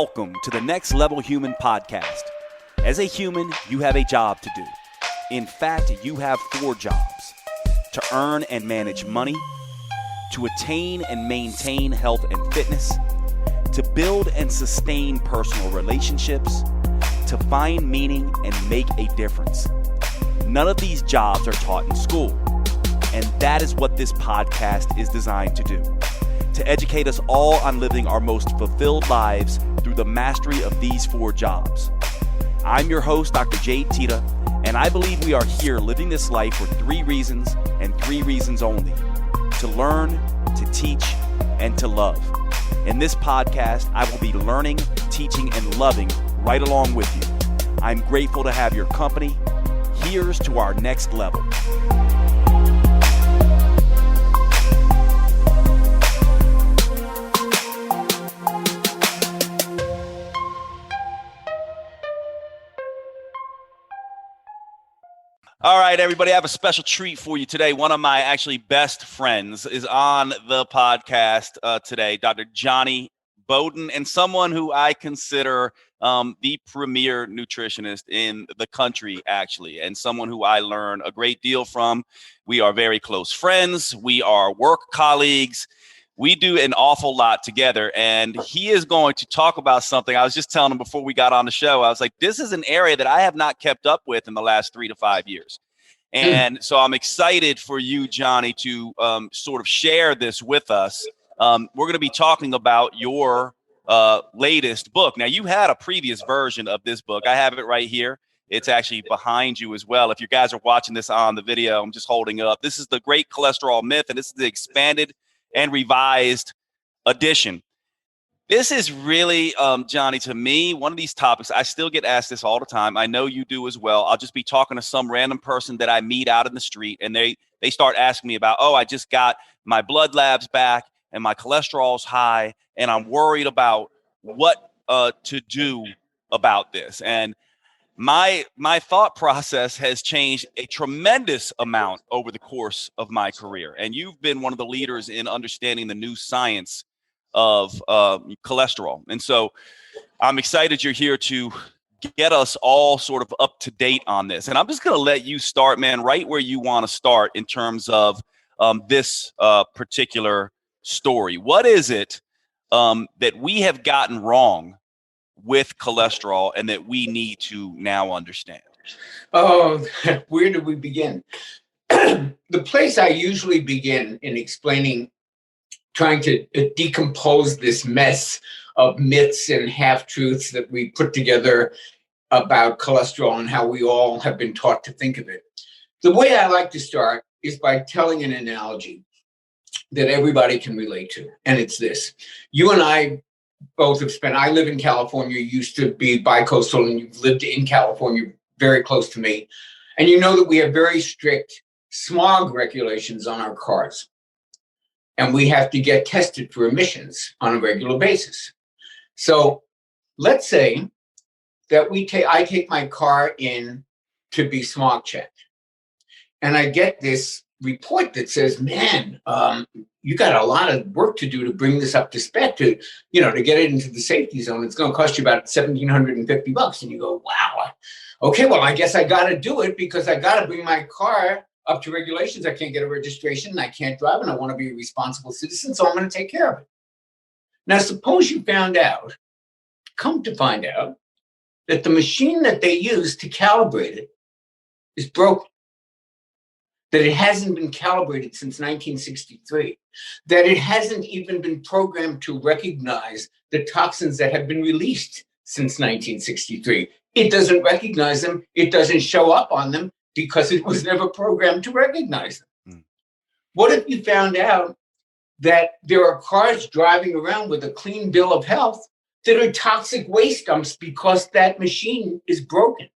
Welcome to the Next Level Human podcast. As a human, you have a job to do. In fact, you have 4 jobs: to earn and manage money, to attain and maintain health and fitness, to build and sustain personal relationships, to find meaning and make a difference. None of these jobs are taught in school, and that is what this podcast is designed to do. To educate us all on living our most fulfilled lives through the mastery of these 4 jobs. I'm your host, Dr. Jade Teta, and I believe we are here living this life for 3 reasons and 3 reasons only: to learn, to teach, and to love. In this podcast, I will be learning, teaching, and loving right along with you. I'm grateful to have your company. Here's to our next level. All right, everybody, I have a special treat for you today. One of my actually best friends is on the podcast today, Dr. Jonny Bowden, and someone who I consider the premier nutritionist in the country, actually, and someone who I learn a great deal from. We are very close friends. We are work colleagues. We do an awful lot together, and he is going to talk about something. I was just telling him before we got on the show, I was like, this is an area that I have not kept up with in the last 3 to 5 years. And so I'm excited for you, Jonny, to sort of share this with us. We're going to be talking about your latest book. Now, you had a previous version of this book. I have it right here. It's actually behind you as well. If you guys are watching this on the video, I'm just holding it up. This is The Great Cholesterol Myth, and this is the expanded and revised edition. This is really, Jonny, to me, one of these topics. I still get asked this all the time. I know you do as well. I'll just be talking to some random person that I meet out in the street, and they start asking me about, I just got my blood labs back and my cholesterol's high, and I'm worried about what to do about this. And my thought process has changed a tremendous amount over the course of my career. And you've been one of the leaders in understanding the new science of cholesterol. And so I'm excited you're here to get us all sort of up to date on this. And I'm just going to let you start, man, right where you want to start in terms of this particular story. What is it that we have gotten wrong with cholesterol and that we need to now understand? Oh, where do we begin? The place I usually begin in explaining, trying to decompose this mess of myths and half-truths that we put together about cholesterol and how we all have been taught to think of it. The way I like to start is by telling an analogy that everybody can relate to, and it's this. You and I both have spent, I live in California, used to be bi-coastal, and you've lived in California very close to me. And you know that we have very strict smog regulations on our cars. And we have to get tested for emissions on a regular basis. So let's say that I take my car in to be smog checked. And I get this report that says, man, you got a lot of work to do to bring this up to spec to get it into the safety zone. It's going to cost you about $1,750. And you go, wow, okay, well, I guess I got to do it because I got to bring my car up to regulations. I can't get a registration and I can't drive and I want to be a responsible citizen. So I'm going to take care of it. Now, suppose you come to find out that the machine that they use to calibrate it is broken. That it hasn't been calibrated since 1963, that it hasn't even been programmed to recognize the toxins that have been released since 1963. It doesn't recognize them. It doesn't show up on them because it was never programmed to recognize them. What if you found out that there are cars driving around with a clean bill of health that are toxic waste dumps because that machine is broken?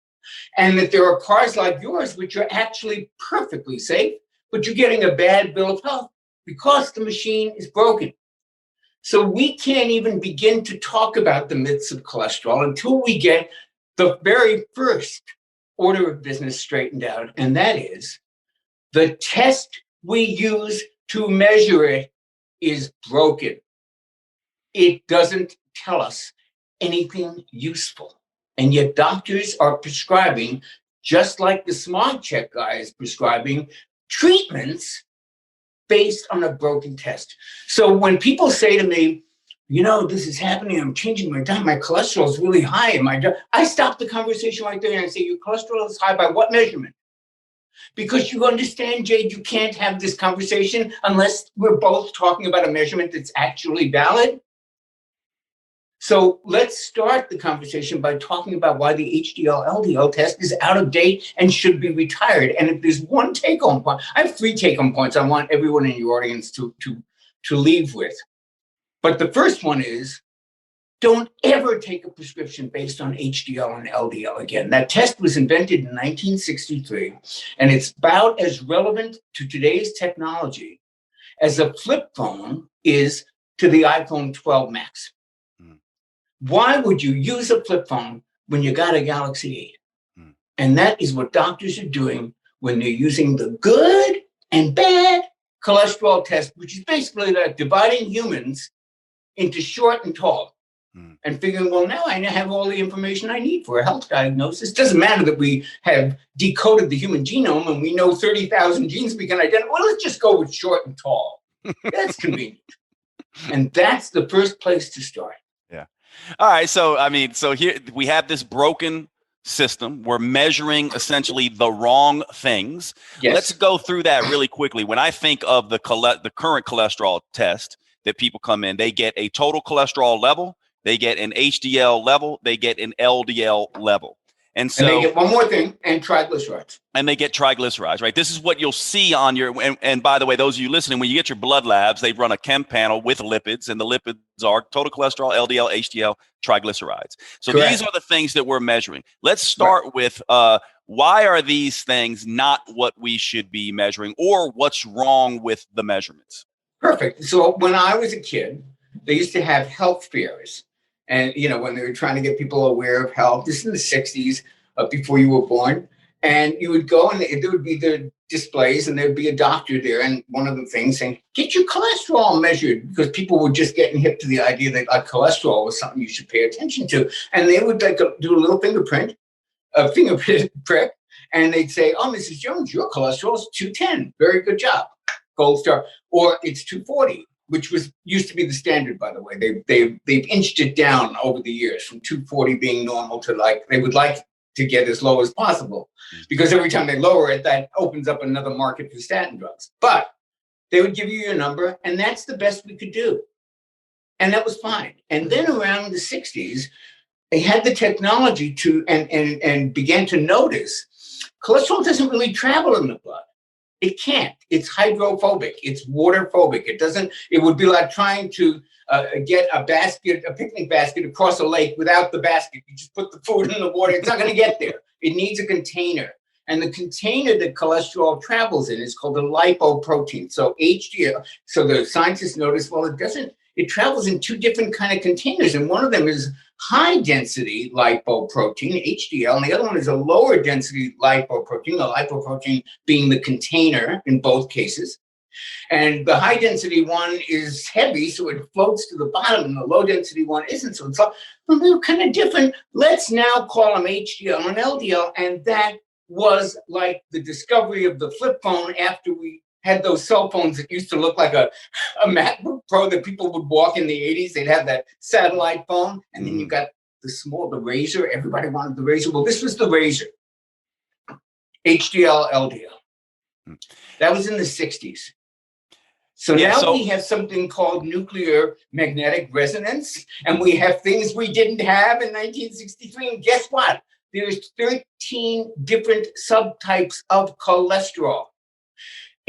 And that there are cars like yours, which are actually perfectly safe, but you're getting a bad bill of health because the machine is broken. So we can't even begin to talk about the myths of cholesterol until we get the very first order of business straightened out. And that is the test we use to measure it is broken. It doesn't tell us anything useful. And yet doctors are prescribing, just like the Smart Check guy is prescribing, treatments based on a broken test. So when people say to me, this is happening, I'm changing my diet, my cholesterol is really high, I stop the conversation right there and I say, your cholesterol is high by what measurement? Because you understand, Jade, you can't have this conversation unless we're both talking about a measurement that's actually valid. So let's start the conversation by talking about why the HDL-LDL test is out of date and should be retired. And if there's one take-home point, I have 3 take-home points I want everyone in your audience to leave with. But the first one is, don't ever take a prescription based on HDL and LDL again. That test was invented in 1963, and it's about as relevant to today's technology as a flip phone is to the iPhone 12 Max. Why would you use a flip phone when you got a Galaxy 8? And that is what doctors are doing when they're using the good and bad cholesterol test, which is basically like dividing humans into short and tall and figuring, well, now I have all the information I need for a health diagnosis. Doesn't matter that we have decoded the human genome and we know 30,000 genes we can identify. Well, let's just go with short and tall. That's convenient. And that's the first place to start. Yeah. All right. So here we have this broken system. We're measuring essentially the wrong things. Yes. Let's go through that really quickly. When I think of the current cholesterol test that people come in, they get a total cholesterol level, they get an HDL level, they get an LDL level. And they get one more thing, and triglycerides. And they get triglycerides, right? This is what you'll see on your, and by the way, those of you listening, when you get your blood labs, they run a chem panel with lipids, and the lipids are total cholesterol, LDL, HDL, triglycerides. So Correct. These are the things that we're measuring. Let's start with why are these things not what we should be measuring, or what's wrong with the measurements? Perfect. So when I was a kid, they used to have health fairs. And, when they were trying to get people aware of health, this is in the 60s, before you were born. And you would go and there would be the displays and there'd be a doctor there. And one of the things saying, get your cholesterol measured, because people were just getting hip to the idea that cholesterol was something you should pay attention to. And they would do a little fingerprint prick, and they'd say, oh, Mrs. Jones, your cholesterol is 210. Very good job. Gold star. Or it's 240. Which used to be the standard, by the way. They've inched it down over the years from 240 being normal to they would like to get as low as possible, because every time they lower it, that opens up another market for statin drugs. But they would give you your number, and that's the best we could do. And that was fine. And then around the 60s, they had the technology to and began to notice cholesterol doesn't really travel in the blood. It can't. It's hydrophobic. It's water phobic. It would be like trying to get a picnic basket across a lake without the basket. You just put the food in the water. It's not going to get there. It needs a container. And the container that cholesterol travels in is called a lipoprotein. So HDL. So the scientists noticed, well, it travels in 2 different kind of containers. And one of them is high density lipoprotein, HDL, and the other one is a lower density lipoprotein, the lipoprotein being the container in both cases. And the high density one is heavy, so it floats to the bottom, and the low density one isn't. So it's they're kind of different. Let's now call them HDL and LDL. And that was like the discovery of the flip phone after we had those cell phones that used to look like a MacBook Pro that people would walk in the 80s. They'd have that satellite phone. And then you got the Razor. Everybody wanted the Razor. Well, this was the Razor. HDL, LDL. That was in the 60s. So now we have something called nuclear magnetic resonance. And we have things we didn't have in 1963. And guess what? There's 13 different subtypes of cholesterol.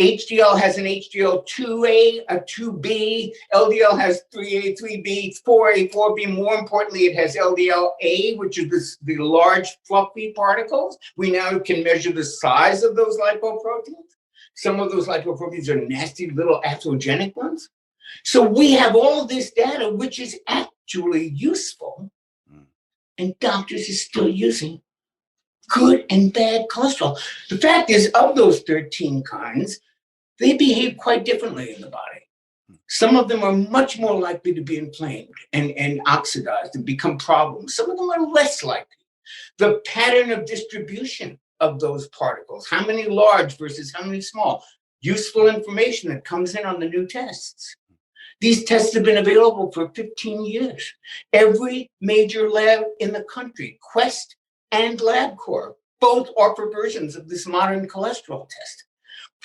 HDL has an HDL 2A, a 2B. LDL has 3A, 3B, 4A, 4B. More importantly, it has LDL-A, which is the large fluffy particles. We now can measure the size of those lipoproteins. Some of those lipoproteins are nasty little atherogenic ones. So we have all this data, which is actually useful. And doctors are still using good and bad cholesterol. The fact is, of those 13 kinds, they behave quite differently in the body. Some of them are much more likely to be inflamed and oxidized and become problems. Some of them are less likely. The pattern of distribution of those particles, how many large versus how many small, useful information that comes in on the new tests. These tests have been available for 15 years. Every major lab in the country, Quest and LabCorp, both offer versions of this modern cholesterol test.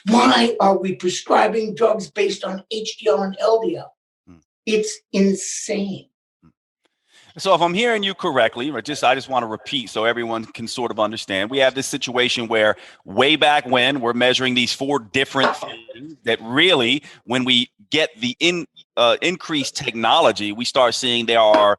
Why are we prescribing drugs based on HDL and LDL? It's insane. So if I'm hearing you correctly, I just want to repeat so everyone can sort of understand. We have this situation where way back when we're measuring these 4 different things that really, when we get the increased technology, we start seeing there are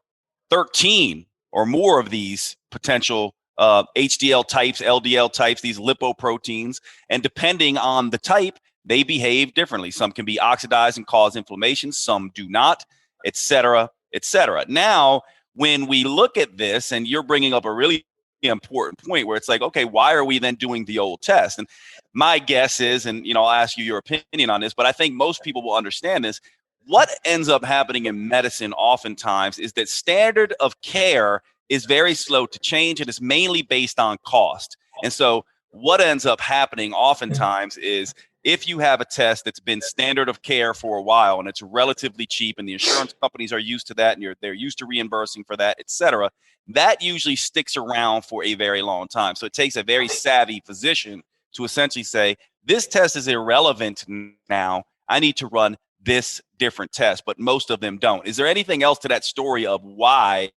13 or more of these potential HDL types, LDL types, these lipoproteins. And depending on the type, they behave differently. Some can be oxidized and cause inflammation. Some do not, et cetera, et cetera. Now, when we look at this, and you're bringing up a really important point where it's like, okay, why are we then doing the old test? And my guess is, and I'll ask you your opinion on this, but I think most people will understand this. What ends up happening in medicine oftentimes is that standard of care is very slow to change, and it's mainly based on cost. And so what ends up happening oftentimes is if you have a test that's been standard of care for a while and it's relatively cheap and the insurance companies are used to that and they're used to reimbursing for that, et cetera, that usually sticks around for a very long time. So it takes a very savvy physician to essentially say, this test is irrelevant now. I need to run this different test, but most of them don't. Is there anything else to that story of why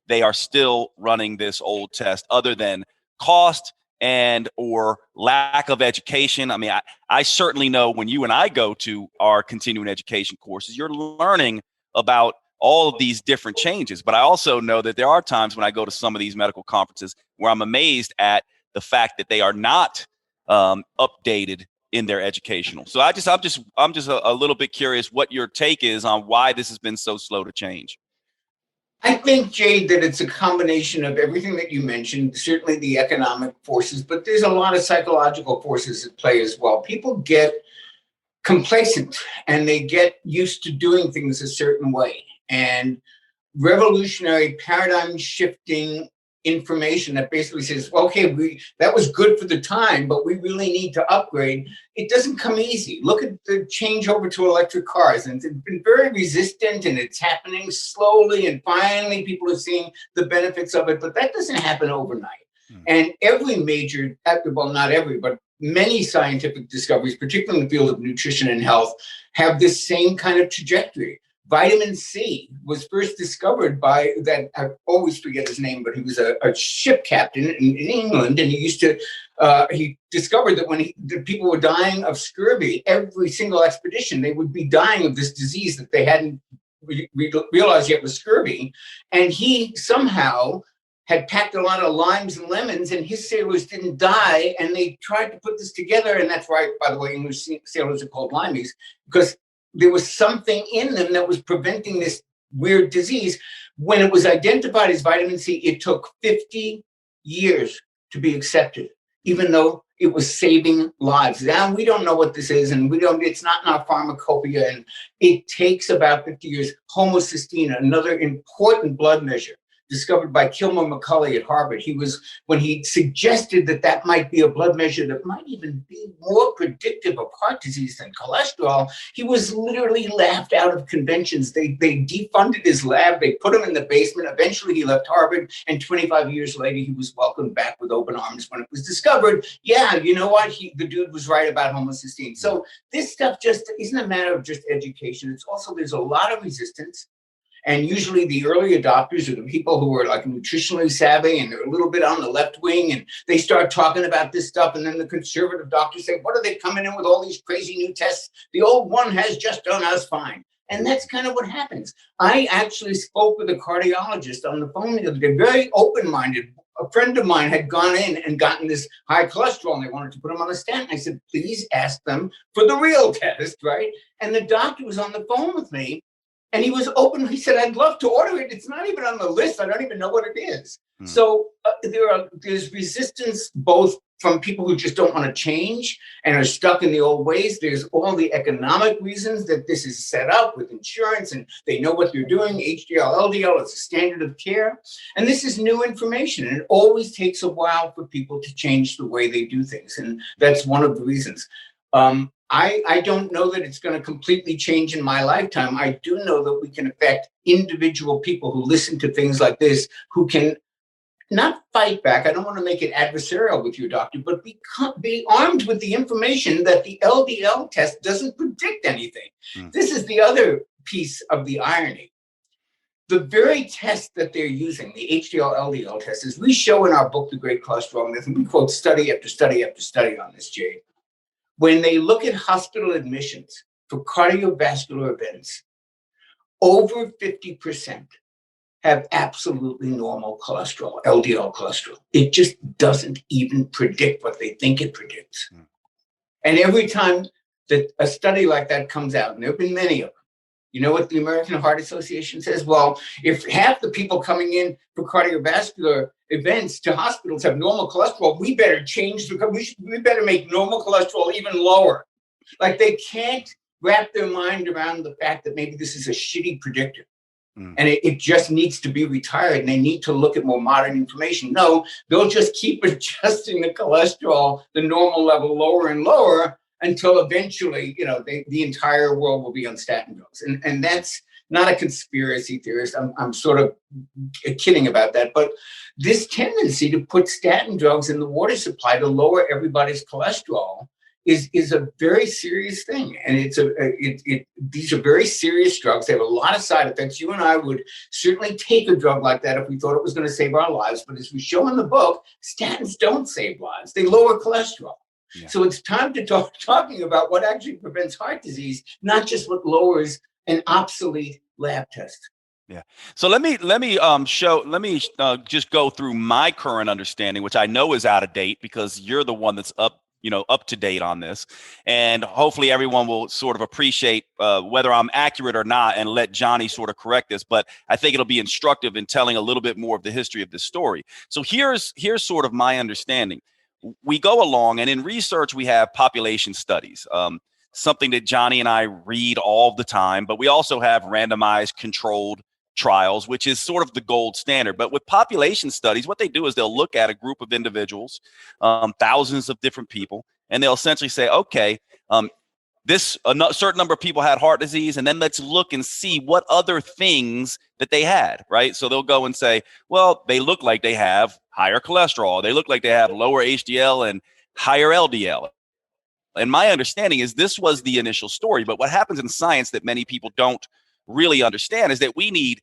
they are still running this old test other than cost and or lack of education? I mean, I certainly know when you and I go to our continuing education courses, you're learning about all of these different changes. But I also know that there are times when I go to some of these medical conferences where I'm amazed at the fact that they are not updated in their educational. So I'm just a little bit curious what your take is on why this has been so slow to change. I think, Jade, that it's a combination of everything that you mentioned, certainly the economic forces, but there's a lot of psychological forces at play as well. People get complacent and they get used to doing things a certain way. And revolutionary paradigm shifting information that basically says, well, okay, that was good for the time, but we really need to upgrade. It doesn't come easy. Look at the change over to electric cars, and it's been very resistant, and it's happening slowly, and finally people are seeing the benefits of it, but that doesn't happen overnight. And every major, well, not every, but many scientific discoveries, particularly in the field of nutrition and health, have this same kind of trajectory. Vitamin C was first discovered by that, I always forget his name, but he was a ship captain in England, and he discovered that when the people were dying of scurvy, every single expedition, they would be dying of this disease that they hadn't realized yet was scurvy. And he somehow had packed a lot of limes and lemons, and his sailors didn't die, and they tried to put this together, and that's why, by the way, English sailors are called limeys, because there was something in them that was preventing this weird disease. When it was identified as vitamin C, it took 50 years to be accepted, even though it was saving lives. Now we don't know what this is, and it's not in our pharmacopoeia, and it takes about 50 years. Homocysteine, another important blood measure, discovered by Kilmer McCulley at Harvard. When he suggested that might be a blood measure that might even be more predictive of heart disease than cholesterol, he was literally laughed out of conventions. They defunded his lab. They put him in the basement. Eventually he left Harvard, and 25 years later, he was welcomed back with open arms when it was discovered. Yeah, you know what? The dude was right about homocysteine. So this stuff just isn't a matter of just education. It's also, there's a lot of resistance. And usually the early adopters are the people who are like nutritionally savvy, and they're a little bit on the left wing, and they start talking about this stuff. And then the conservative doctors say, what are they coming in with all these crazy new tests? The old one has just done us fine. And that's kind of what happens. I actually spoke with a cardiologist on the phone the other day, very open-minded. A friend of mine had gone in and gotten this high cholesterol, and they wanted to put him on a statin. I said, please ask them for the real test, right? And the doctor was on the phone with me. And he was open. He said, I'd love to order it. It's not even on the list. I don't even know what it is. So there's resistance both from people who just don't want to change and are stuck in the old ways. There's all the economic reasons that this is set up with insurance, and they know what they're doing. HDL, LDL, it's a standard of care. And this is new information. And it always takes a while for people to change the way they do things. And that's one of the reasons. I don't know that it's going to completely change in my lifetime. I do know that we can affect individual people who listen to things like this, who can not fight back. I don't want to make it adversarial with your doctor, but be armed with the information that the LDL test doesn't predict anything. This is the other piece of the irony. The very test that they're using, the HDL LDL test, as we show in our book, The Great Cholesterol Myth, and we quote study after study after study on this, Jade. When they look at hospital admissions for cardiovascular events, over 50% have absolutely normal cholesterol, LDL cholesterol. It just doesn't even predict what they think it predicts. And every time that a study like that comes out, and there have been many of them, you know what the American Heart Association says? Well, if half the people coming in for cardiovascular events to hospitals have normal cholesterol, we better change, we better make normal cholesterol even lower. Like, they can't wrap their mind around the fact that maybe this is a shitty predictor. And it just needs to be retired, and they need to look at more modern information. No, they'll just keep adjusting the cholesterol, the normal level, lower and lower, until eventually, the entire world will be on statin drugs. And that's not a conspiracy theorist. I'm sort of kidding about that. But this tendency to put statin drugs in the water supply to lower everybody's cholesterol is a very serious thing. And these are very serious drugs. They have a lot of side effects. You and I would certainly take a drug like that if we thought it was going to save our lives. But as we show in the book, statins don't save lives. They lower cholesterol. Yeah. So it's time to talking about what actually prevents heart disease, not just what lowers an obsolete lab test. Yeah. So let me just go through my current understanding, which I know is out of date because you're the one that's up to date on this. And hopefully everyone will sort of appreciate whether I'm accurate or not, and let Jonny sort of correct this. But I think it'll be instructive in telling a little bit more of the history of this story. So here's sort of my understanding. We go along, and in research, we have population studies, something that Jonny and I read all the time, but we also have randomized controlled trials, which is sort of the gold standard. But with population studies, what they do is they'll look at a group of individuals, thousands of different people, and they'll essentially say, okay, a certain number of people had heart disease, and then let's look and see what other things that they had, right? So they'll go and say, well, they look like they have higher cholesterol. They look like they have lower HDL and higher LDL. And my understanding is this was the initial story. But what happens in science that many people don't really understand is that we need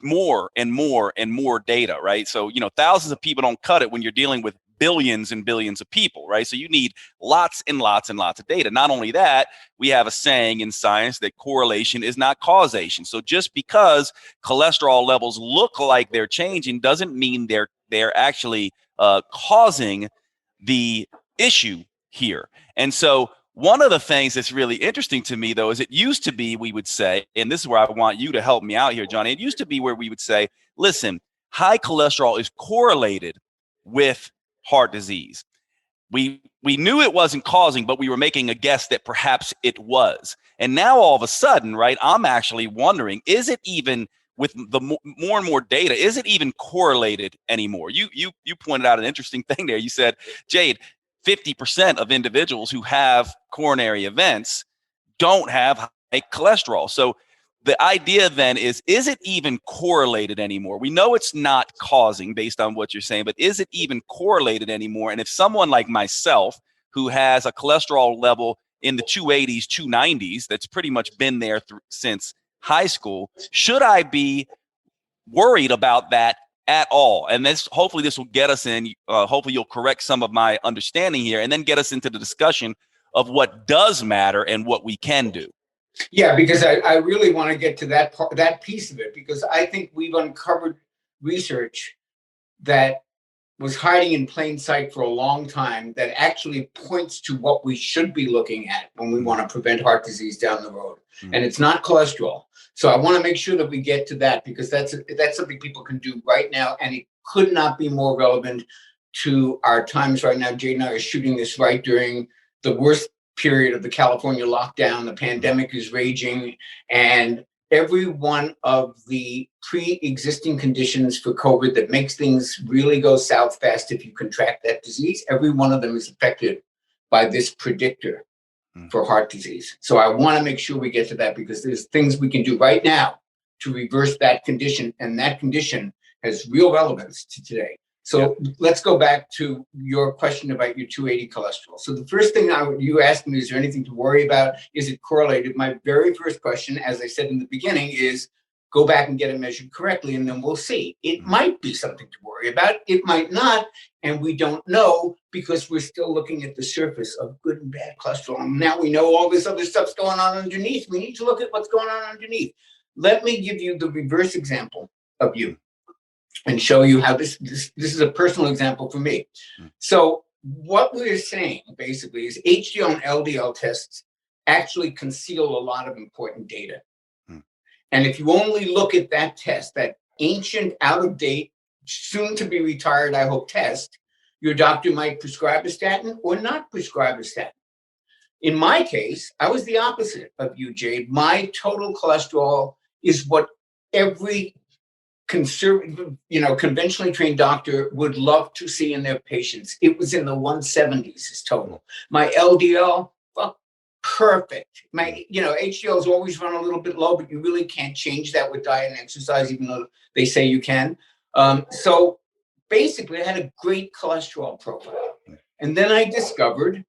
more and more and more data, right? So, thousands of people don't cut it when you're dealing with billions and billions of people, right? So you need lots and lots and lots of data. Not only that, we have a saying in science that correlation is not causation. So just because cholesterol levels look like they're changing doesn't mean they're actually causing the issue here. And so one of the things that's really interesting to me, though, is it used to be, we would say, and this is where I want you to help me out here, Jonny. It used to be where we would say, listen, high cholesterol is correlated with heart disease. We knew it wasn't causing, but we were making a guess that perhaps it was. And now all of a sudden, right, I'm actually wondering, is it even, with the more and more data, is it even correlated anymore? You pointed out an interesting thing there. You said, Jade, 50% of individuals who have coronary events don't have high cholesterol. So the idea then is it even correlated anymore? We know it's not causing based on what you're saying, but is it even correlated anymore? And if someone like myself, who has a cholesterol level in the 280s, 290s, that's pretty much been there since high school, should I be worried about that at all? And hopefully this will get us in, hopefully you'll correct some of my understanding here, and then get us into the discussion of what does matter and what we can do. Yeah, because I really want to get to that piece of it, because I think we've uncovered research that was hiding in plain sight for a long time that actually points to what we should be looking at when we want to prevent heart disease down the road. Mm-hmm. And it's not cholesterol. So I want to make sure that we get to that, because that's something people can do right now, and it could not be more relevant to our times right now. Jade and I are shooting this right during the worst period of the California lockdown. The pandemic is raging, and every one of the pre-existing conditions for COVID that makes things really go south fast if you contract that disease, every one of them is affected by this predictor for heart disease. So I want to make sure we get to that, because there's things we can do right now to reverse that condition, and that condition has real relevance to today. So let's go back to your question about your 280 cholesterol. So the first thing you asked me, is there anything to worry about? Is it correlated? My very first question, as I said in the beginning, is go back and get it measured correctly, and then we'll see. It might be something to worry about. It might not, and we don't know, because we're still looking at the surface of good and bad cholesterol. And now we know all this other stuff's going on underneath. We need to look at what's going on underneath. Let me give you the reverse example of you and show you how this is a personal example for me. So what we're saying basically is HDL and LDL tests actually conceal a lot of important data. And if you only look at that test, that ancient, out of date, soon to be retired, I hope, test, your doctor might prescribe a statin or not prescribe a statin. In my case, I was the opposite of you, Jade. My total cholesterol is what every conservative, conventionally trained doctor would love to see in their patients. It was in the 170s is total. My LDL, perfect. My, HDLs always run a little bit low, but you really can't change that with diet and exercise, even though they say you can. So basically, I had a great cholesterol profile. And then I discovered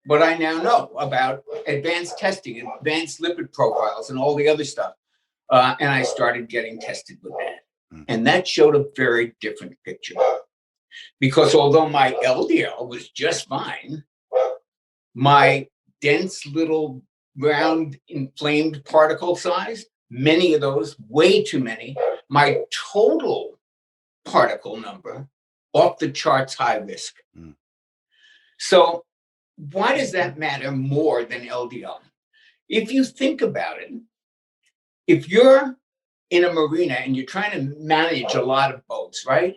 what I now know about advanced testing, advanced lipid profiles, and all the other stuff. And I started getting tested with that. And that showed a very different picture. Because although my LDL was just fine, my dense little round inflamed particle size, many of those, way too many, my total particle number, off the charts high risk. So why does that matter more than LDL? If you think about it, if you're in a marina and you're trying to manage a lot of boats, right?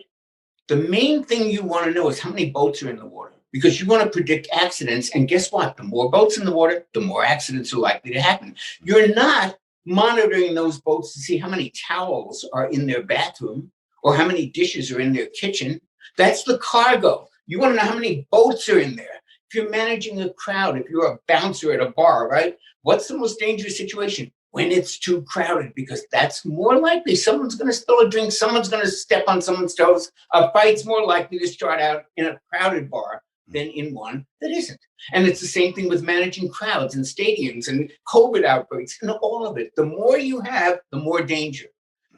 The main thing you want to know is how many boats are in the water, because you want to predict accidents. And guess what? The more boats in the water, the more accidents are likely to happen. You're not monitoring those boats to see how many towels are in their bathroom or how many dishes are in their kitchen. That's the cargo. You want to know how many boats are in there. If you're managing a crowd, if you're a bouncer at a bar, right? What's the most dangerous situation? When it's too crowded, because that's more likely. Someone's going to spill a drink. Someone's going to step on someone's toes. A fight's more likely to start out in a crowded bar than in one that isn't. And it's the same thing with managing crowds and stadiums and COVID outbreaks and all of it. The more you have, the more danger.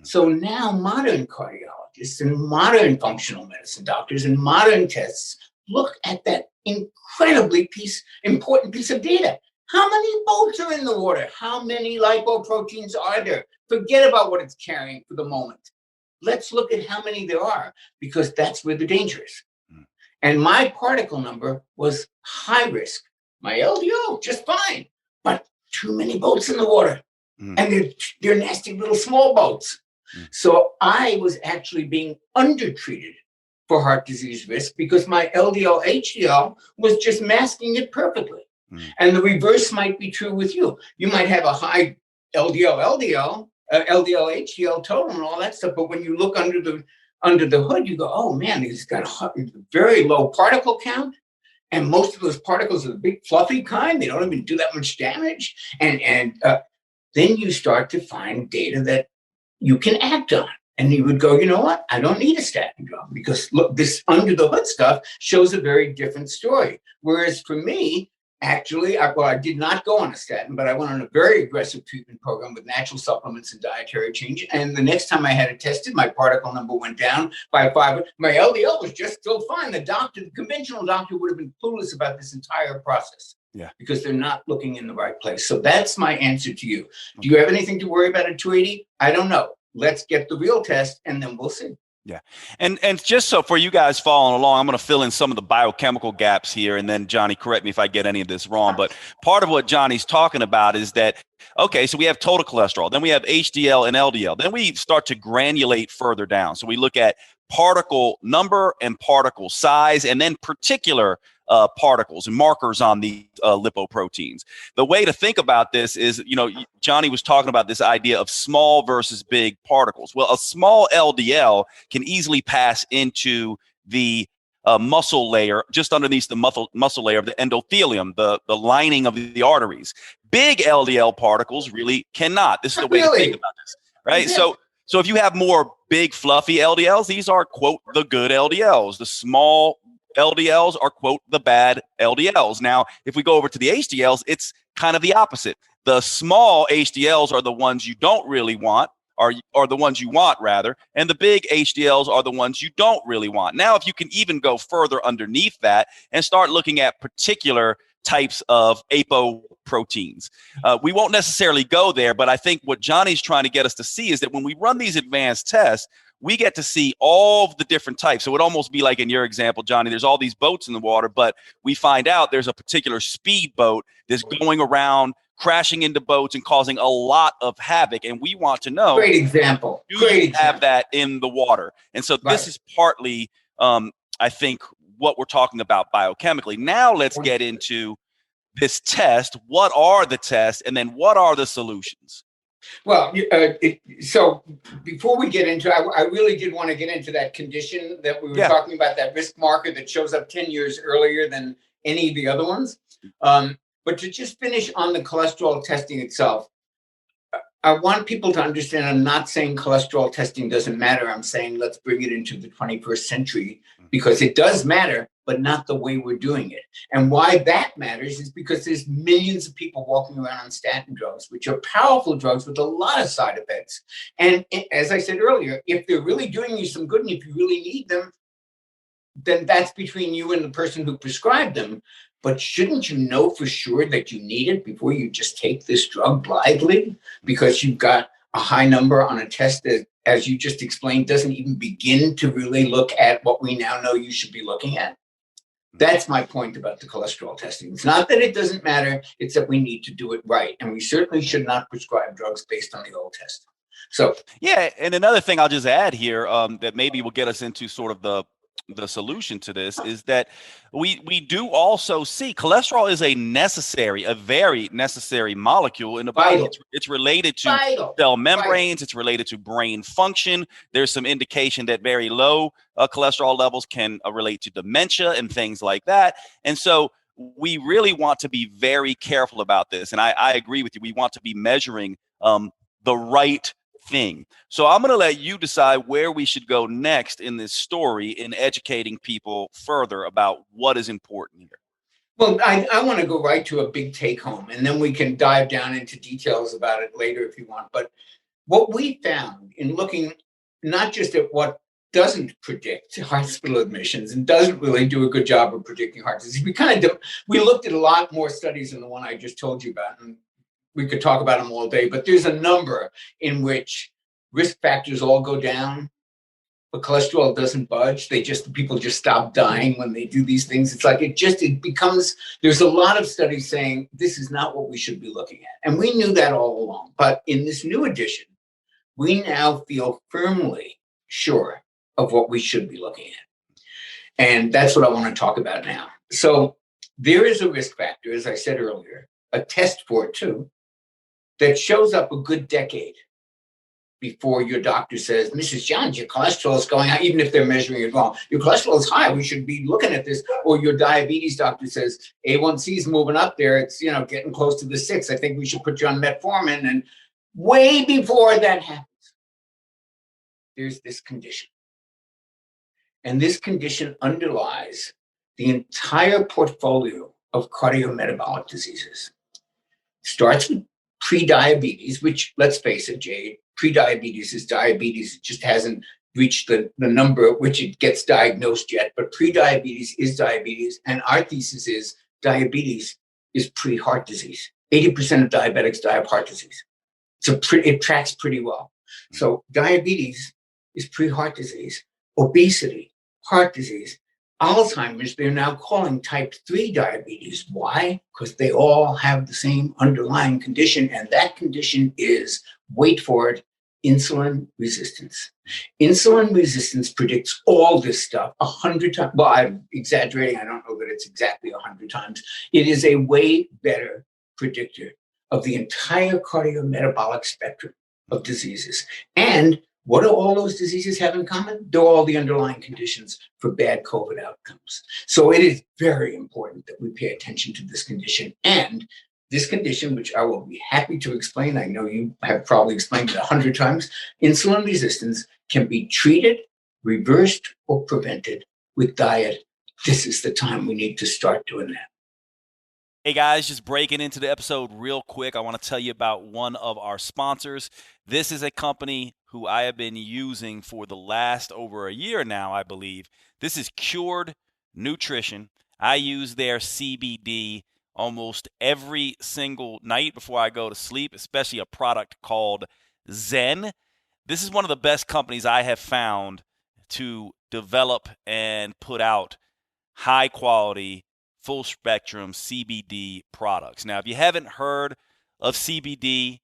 So now modern cardiologists and modern functional medicine doctors and modern tests look at that incredibly important piece of data. How many boats are in the water? How many lipoproteins are there? Forget about what it's carrying for the moment. Let's look at how many there are, because that's where the danger is. And my particle number was high risk. My LDL, just fine, but too many boats in the water. And they're nasty little small boats. So I was actually being undertreated for heart disease risk because my LDL HDL was just masking it perfectly. And the reverse might be true with you. You might have a high LDL HDL total and all that stuff, but when you look under the hood, you go, oh man, he's got a very low particle count, and most of those particles are the big fluffy kind. They don't even do that much damage, and then you start to find data that you can act on. And you would go, you know what? I don't need a statin drug, because look, this under the hood stuff shows a very different story. Whereas for me, actually, I did not go on a statin, but I went on a very aggressive treatment program with natural supplements and dietary change. And the next time I had it tested, my particle number went down by 5. My LDL was just still fine. The conventional doctor would have been clueless about this entire process. Yeah, because they're not looking in the right place. So that's my answer to you. Do you have anything to worry about at 280? I don't know. Let's get the real test, and then we'll see. Yeah. And just so for you guys following along, I'm going to fill in some of the biochemical gaps here. And then Jonny, correct me if I get any of this wrong. But part of what Jonny's talking about is that, okay, so we have total cholesterol, then we have HDL and LDL. Then we start to granulate further down. So we look at particle number and particle size, and then particular particles and markers on the lipoproteins. The way to think about this is, Jonny was talking about this idea of small versus big particles. Well, a small LDL can easily pass into the muscle layer, just underneath the muscle layer of the endothelium, the lining of the arteries. Big LDL particles really cannot. This is the way to think about this, right? So if you have more big fluffy LDLs, these are, quote, the good LDLs. The small LDLs are, quote, the bad LDLs. Now, if we go over to the HDLs, it's kind of the opposite. The small HDLs are the ones you don't really want, or the ones you want, rather, and the big HDLs are the ones you don't really want. Now, if you can even go further underneath that and start looking at particular types of apoproteins. We won't necessarily go there, but I think what Jonny's trying to get us to see is that when we run these advanced tests, we get to see all of the different types. So it would almost be like in your example, Jonny, there's all these boats in the water, but we find out there's a particular speed boat that's going around, crashing into boats and causing a lot of havoc. And we want to know, great example. Do you have that in the water? And so this is partly, I think, what we're talking about biochemically. Now let's get into this test. What are the tests? And then what are the solutions? Well, so before we get into, I really did want to get into that condition that we were talking about, that risk marker that shows up 10 years earlier than any of the other ones. But to just finish on the cholesterol testing itself, I want people to understand I'm not saying cholesterol testing doesn't matter. I'm saying let's bring it into the 21st century, because it does matter, but not the way we're doing it. And why that matters is because there's millions of people walking around on statin drugs, which are powerful drugs with a lot of side effects. And as I said earlier, if they're really doing you some good and if you really need them, then that's between you and the person who prescribed them. But shouldn't you know for sure that you need it before you just take this drug blithely because you've got a high number on a test that, as you just explained, doesn't even begin to really look at what we now know you should be looking at? That's my point about the cholesterol testing. It's not that it doesn't matter, it's that we need to do it right. And we certainly should not prescribe drugs based on the old test. So, yeah, and another thing I'll just add here that maybe will get us into sort of the solution to this is that we do also see cholesterol is a very necessary molecule in the body. It's related to cell membranes. It's related to brain function. There's some indication that very low cholesterol levels can relate to dementia and things like that. And so we really want to be very careful about this. And I agree with you. We want to be measuring the right thing. So I'm going to let you decide where we should go next in this story in educating people further about what is important here. Well, I want to go right to a big take home, and then we can dive down into details about it later if you want. But what we found in looking not just at what doesn't predict hospital admissions and doesn't really do a good job of predicting heart disease, we looked at a lot more studies than the one I just told you about. And we could talk about them all day, but there's a number in which risk factors all go down, but cholesterol doesn't budge. People just stop dying when they do these things. It's like it becomes, there's a lot of studies saying this is not what we should be looking at. And we knew that all along. But in this new edition, we now feel firmly sure of what we should be looking at. And that's what I want to talk about now. So there is a risk factor, as I said earlier, a test for it too, that shows up a good decade before your doctor says, Mrs. Johns, your cholesterol is going high, even if they're measuring it wrong. Your cholesterol is high. We should be looking at this. Or your diabetes doctor says, A1C is moving up there. It's, getting close to the 6. I think we should put you on metformin. And way before that happens, there's this condition. And this condition underlies the entire portfolio of cardiometabolic diseases. Starts with pre-diabetes, which, let's face it, Jade, pre-diabetes is diabetes. It just hasn't reached the number at which it gets diagnosed yet. But pre-diabetes is diabetes. And our thesis is diabetes is pre-heart disease. 80% of diabetics die of heart disease. So it tracks pretty well. So diabetes is pre-heart disease. Obesity, heart disease, Alzheimer's, they're now calling type 3 diabetes. Why? Because they all have the same underlying condition. And that condition is, wait for it, insulin resistance. Insulin resistance predicts all this stuff 100 times. Well, I'm exaggerating. I don't know that it's exactly 100 times. It is a way better predictor of the entire cardiometabolic spectrum of diseases. And what do all those diseases have in common? They're all the underlying conditions for bad COVID outcomes. So it is very important that we pay attention to this condition. And this condition, which I will be happy to explain, I know you have probably explained it 100 times, insulin resistance can be treated, reversed, or prevented with diet. This is the time we need to start doing that. Hey guys, just breaking into the episode real quick. I want to tell you about one of our sponsors. This is a company who I have been using for the last over a year now, I believe. This is Cured Nutrition. I use their CBD almost every single night before I go to sleep, especially a product called Zen. This is one of the best companies I have found to develop and put out high quality, full spectrum CBD products. Now, if you haven't heard of CBD,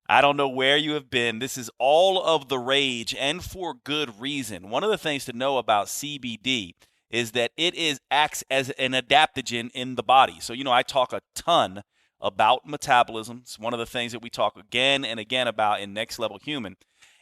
I don't know where you have been. This is all of the rage, and for good reason. One of the things to know about CBD is that it acts as an adaptogen in the body. So, I talk a ton about metabolism. It's one of the things that we talk again and again about in Next Level Human.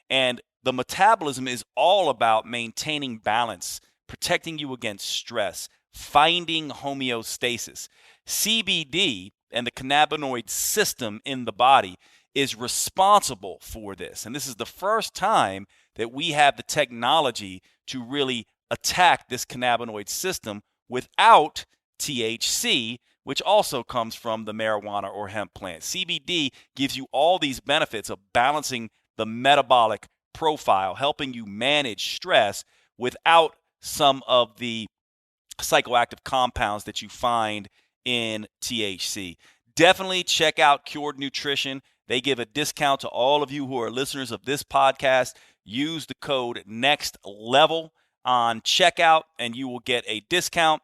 And the metabolism is all about maintaining balance, protecting you against stress, finding homeostasis. CBD and the cannabinoid system in the body is responsible for this. And this is the first time that we have the technology to really attack this cannabinoid system without THC, which also comes from the marijuana or hemp plant. CBD gives you all these benefits of balancing the metabolic profile, helping you manage stress without some of the psychoactive compounds that you find in THC. Definitely check out Cured Nutrition. They give a discount to all of you who are listeners of this podcast. Use the code NEXTLEVEL on checkout and you will get a discount.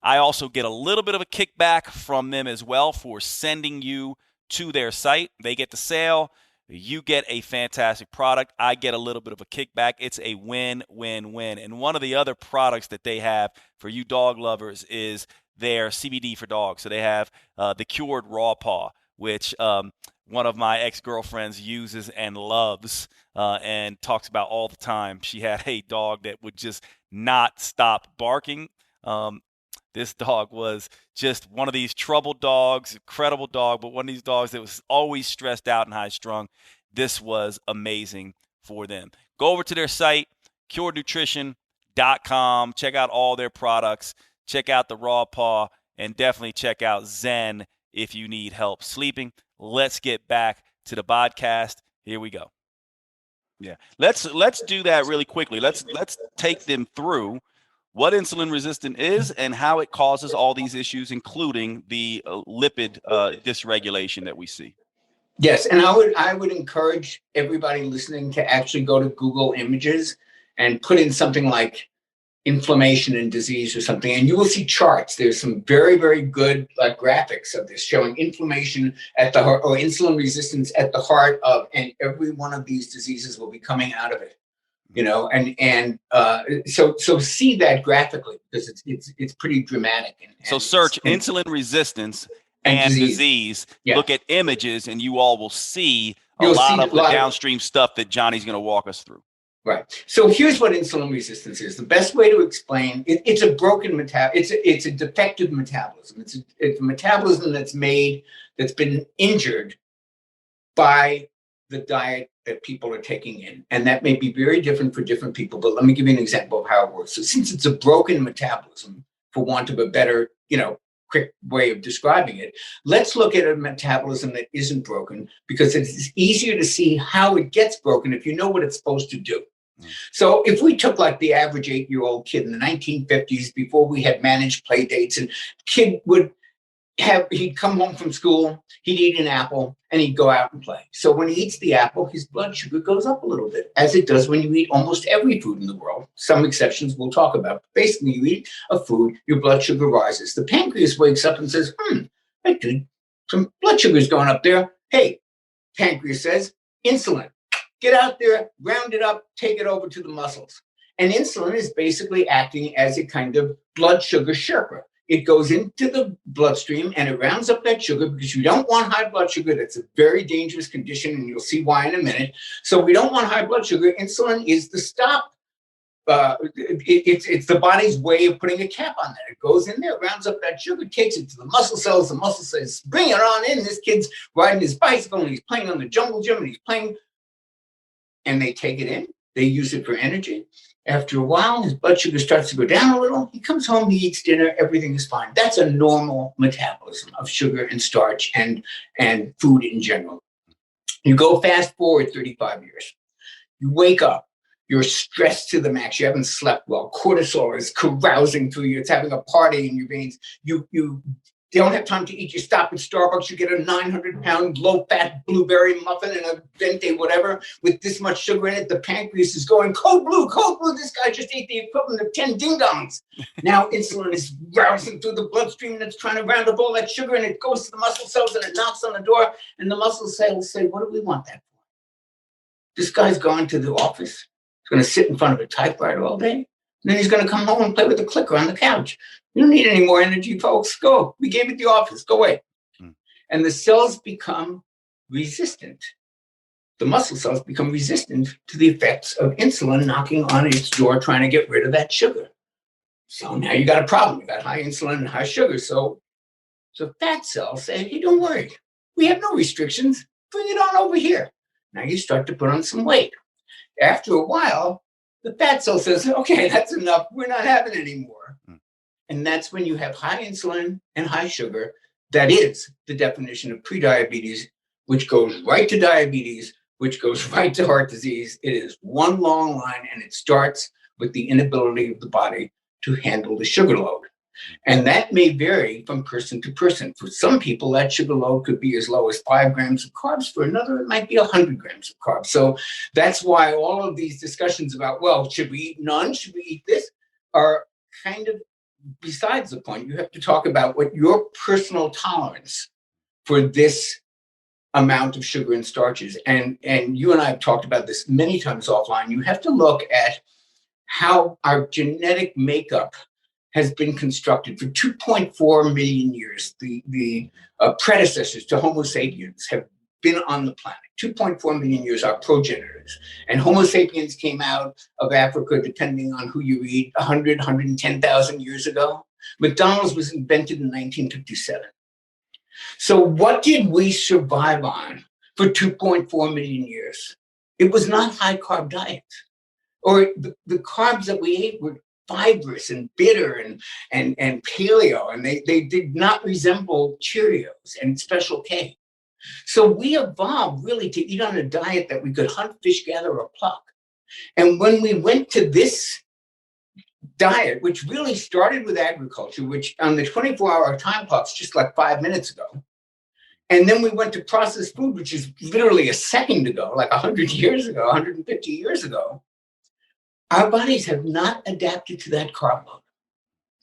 I also get a little bit of a kickback from them as well for sending you to their site. They get the sale. You get a fantastic product. I get a little bit of a kickback. It's a win-win-win. And one of the other products that they have for you dog lovers is their CBD for dogs. So they have the Cured Raw Paw, which one of my ex-girlfriends uses and loves and talks about all the time. She had a dog that would just not stop barking. This dog was just one of these troubled dogs, incredible dog, but one of these dogs that was always stressed out and high-strung. This was amazing for them. Go over to their site, curednutrition.com. Check out all their products. Check out the Raw Paw, and definitely check out Zen if you need help sleeping. Let's get back to the podcast. Here we go. Yeah, let's do that really quickly. Let's take them through what insulin resistant is and how it causes all these issues, including the lipid dysregulation that we see. Yes, and I would encourage everybody listening to actually go to Google Images and put in something like inflammation and disease or something, and you will see charts. There's some very, very good graphics of this showing inflammation at the heart or insulin resistance at the heart of, and every one of these diseases will be coming out of it. So see that graphically because it's pretty dramatic. So search insulin resistance and disease. Yeah. Look at images, and you all will see a lot of the downstream stuff that Johnny's going to walk us through. Right. So here's what insulin resistance is. The best way to explain it's a broken it's a defective metabolism. It's a metabolism that's been injured by the diet that people are taking in. And that may be very different for different people, but let me give you an example of how it works. So since it's a broken metabolism, for want of a better, quick way of describing it, let's look at a metabolism that isn't broken because it's easier to see how it gets broken if you know what it's supposed to do. So if we took like the average 8-year-old kid in the 1950s before we had managed play dates, and kid he'd come home from school, he'd eat an apple, and he'd go out and play. So when he eats the apple, his blood sugar goes up a little bit, as it does when you eat almost every food in the world. Some exceptions we'll talk about. Basically, you eat a food, your blood sugar rises. The pancreas wakes up and says, some blood sugar's going up there. Hey, pancreas says, insulin. get out there, round it up, take it over to the muscles. And insulin is basically acting as a kind of blood sugar shirker. It goes into the bloodstream and it rounds up that sugar because you don't want high blood sugar. That's a very dangerous condition, and you'll see why in a minute. So we don't want high blood sugar. Insulin is the stop. It's the body's way of putting a cap on that. It goes in there, rounds up that sugar, takes it to the muscle cells. The muscle says, bring it on in. This kid's riding his bicycle and he's playing on the jungle gym and he's playing. And they take it in. They use it for energy. After a while, his blood sugar starts to go down a little. He comes home, he eats dinner, everything is fine. That's a normal metabolism of sugar and starch and food in general. You go fast forward 35 years. You wake up. You're stressed to the max. You haven't slept well. Cortisol is carousing through you. It's having a party in your veins. You don't have time to eat. You stop at Starbucks. You get a 900-pound low-fat blueberry muffin and a venti whatever with this much sugar in it. The pancreas is going, code blue, code blue. This guy just ate the equivalent of 10 ding-dongs. Now insulin is rousing through the bloodstream and it's trying to round up all that sugar, and it goes to the muscle cells and it knocks on the door, and the muscle cells say, what do we want that for? This guy's gone to the office. He's going to sit in front of a typewriter all day. And then he's going to come home and play with the clicker on the couch. You don't need any more energy, folks. Go. We gave it the office. Go away. And the cells become resistant. The muscle cells become resistant to the effects of insulin knocking on its door, trying to get rid of that sugar. So now you got a problem. You got high insulin and high sugar. So fat cells say, hey, don't worry. We have no restrictions. Bring it on over here. Now you start to put on some weight. After a while, the fat cell says, okay, that's enough. We're not having it anymore. And that's when you have high insulin and high sugar. That is the definition of prediabetes, which goes right to diabetes, which goes right to heart disease. It is one long line, and it starts with the inability of the body to handle the sugar load. And that may vary from person to person. For some people, that sugar load could be as low as 5 grams of carbs. For another, it might be 100 grams of carbs. So that's why all of these discussions about, well, should we eat none? Should we eat this? Are kind of besides the point. You have to talk about what your personal tolerance for this amount of sugar and starches. And you and I have talked about this many times offline. You have to look at how our genetic makeup has been constructed for 2.4 million years. The predecessors to Homo sapiens have been on the planet. 2.4 million years, our progenitors. And Homo sapiens came out of Africa, depending on who you read, 100, 110,000 years ago. McDonald's was invented in 1957. So what did we survive on for 2.4 million years? It was not high-carb diets. Or the carbs that we ate were fibrous and bitter and paleo, and they did not resemble Cheerios and Special K. So we evolved really to eat on a diet that we could hunt, fish, gather, or pluck. And when we went to this diet, which really started with agriculture, which on the 24-hour time clock's just like 5 minutes ago, and then we went to processed food, which is literally a second ago, like 100 years ago, 150 years ago, our bodies have not adapted to that carb load.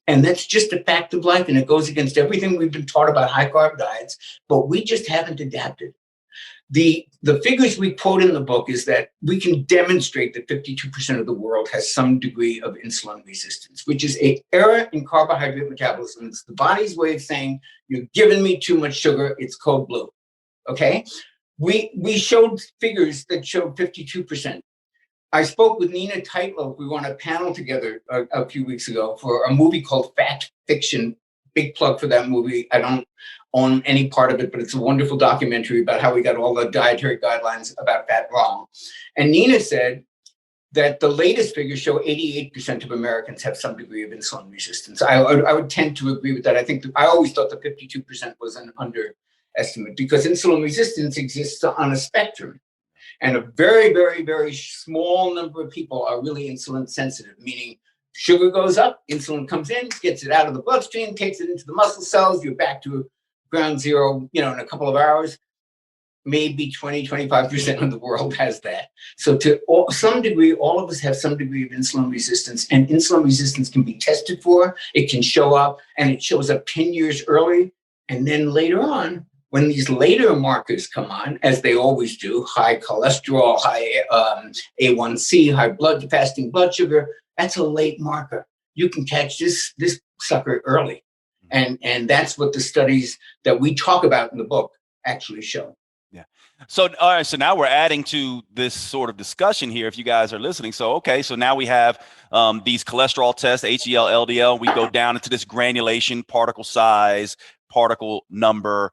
And that's just a fact of life, and it goes against everything we've been taught about high-carb diets, but we just haven't adapted. The figures we quote in the book is that we can demonstrate that 52% of the world has some degree of insulin resistance, which is an error in carbohydrate metabolism. It's the body's way of saying, you're giving me too much sugar, it's code blue, okay? We showed figures that showed 52%. I spoke with Nina Teitlow. We were on a panel together a few weeks ago for a movie called Fat Fiction. Big plug for that movie. I don't own any part of it, but it's a wonderful documentary about how we got all the dietary guidelines about fat wrong. And Nina said that the latest figures show 88% of Americans have some degree of insulin resistance. I would tend to agree with that. I think I always thought the 52% was an underestimate because insulin resistance exists on a spectrum. And a very, very, very small number of people are really insulin sensitive, meaning sugar goes up, insulin comes in, gets it out of the bloodstream, takes it into the muscle cells, you're back to ground zero, in a couple of hours. Maybe 20, 25% of the world has that. So to some degree, all of us have some degree of insulin resistance, and insulin resistance can be tested for. It can show up, and it shows up 10 years early. And then later on, When these later markers come on, as they always do, high cholesterol, high A1C, high fasting blood sugar, that's a late marker. You can catch this sucker early. And that's what the studies that we talk about in the book actually show. Yeah. So, all right. So now we're adding to this sort of discussion here, if you guys are listening. So, okay. So now we have these cholesterol tests, HDL, LDL. We go down into this granulation, particle size, particle number,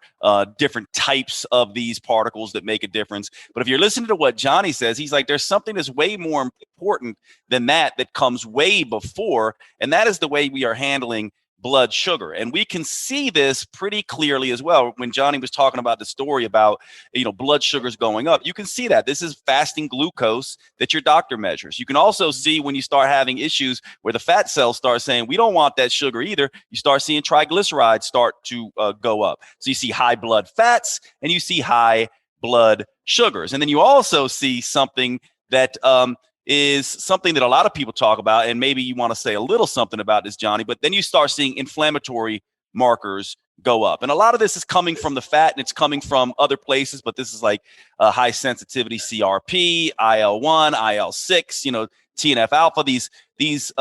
different types of these particles that make a difference. But if you're listening to what Jonny says, he's like, there's something that's way more important than that comes way before. And that is the way we are handling blood sugar. And we can see this pretty clearly as well. When Jonny was talking about the story about, blood sugars going up, you can see that this is fasting glucose that your doctor measures. You can also see when you start having issues where the fat cells start saying, we don't want that sugar either. You start seeing triglycerides start to go up. So you see high blood fats and you see high blood sugars. And then you also see something that is something that a lot of people talk about, and maybe you want to say a little something about this, Jonny, but then you start seeing inflammatory markers go up. And a lot of this is coming from the fat and it's coming from other places, but this is like high sensitivity CRP, IL-1, IL-6, TNF alpha, these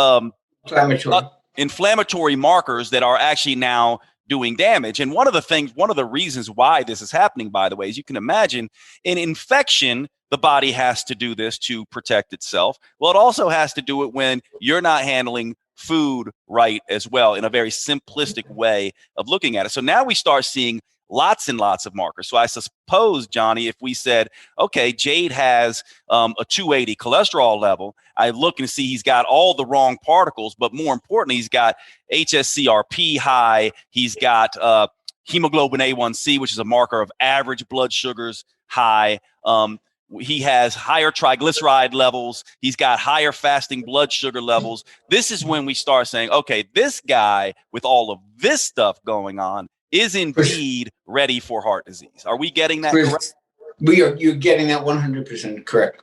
inflammatory markers that are actually now doing damage. And one of the reasons why this is happening, by the way, is you can imagine in infection, the body has to do this to protect itself. Well, it also has to do it when you're not handling food right as well, in a very simplistic way of looking at it. So now we start seeing lots and lots of markers. So I suppose, Jonny, if we said, okay, Jade has a 280 cholesterol level, I look and see he's got all the wrong particles, but more importantly, he's got HSCRP high, he's got hemoglobin A1C, which is a marker of average blood sugars, high. He has higher triglyceride levels. He's got higher fasting blood sugar levels. This is when we start saying, okay, this guy with all of this stuff going on is indeed ready for heart disease. Are we getting that correct? You're getting that 100% correct.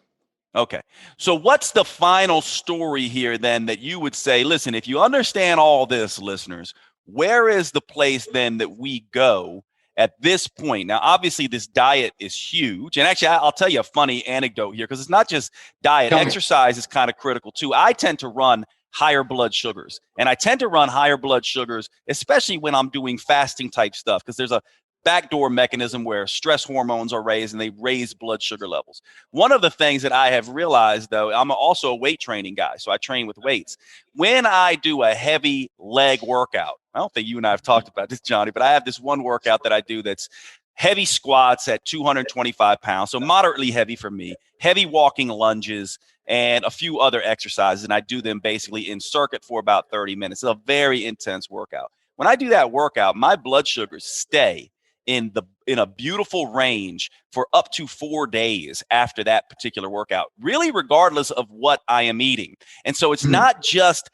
Okay. So what's the final story here then that you would say, listen, if you understand all this, listeners, where is the place then that we go at this point? Now, obviously, this diet is huge. And actually, I'll tell you a funny anecdote here, because it's not just diet. Exercise is kind of critical, too. I tend to run higher blood sugars. And I tend to run higher blood sugars, especially when I'm doing fasting type stuff, because there's a backdoor mechanism where stress hormones are raised and they raise blood sugar levels. One of the things that I have realized, though, I'm also a weight training guy, so I train with weights. When I do a heavy leg workout, I don't think you and I have talked about this, Jonny, but I have this one workout that I do that's heavy squats at 225 pounds, so moderately heavy for me, heavy walking lunges, and a few other exercises, and I do them basically in circuit for about 30 minutes. It's a very intense workout. When I do that workout, my blood sugars stay in a beautiful range for up to 4 days after that particular workout, really regardless of what I am eating. And so it's not just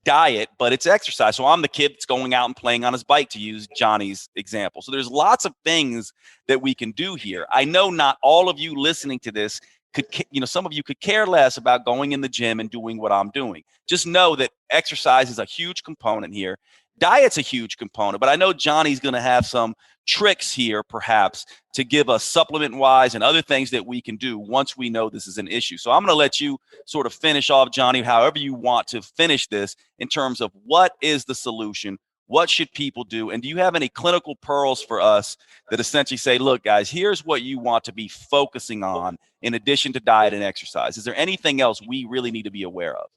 diet, but it's exercise. So I'm the kid that's going out and playing on his bike, to use Jonny's example. So there's lots of things that we can do here. I know not all of you listening to this some of you could care less about going in the gym and doing what I'm doing. Just know that exercise is a huge component here. Diet's a huge component, but I know Jonny's going to have some tricks here, perhaps, to give us supplement-wise and other things that we can do once we know this is an issue. So I'm going to let you sort of finish off, Jonny, however you want to finish this, in terms of what is the solution, what should people do, and do you have any clinical pearls for us that essentially say, look, guys, here's what you want to be focusing on in addition to diet and exercise? Is there anything else we really need to be aware of?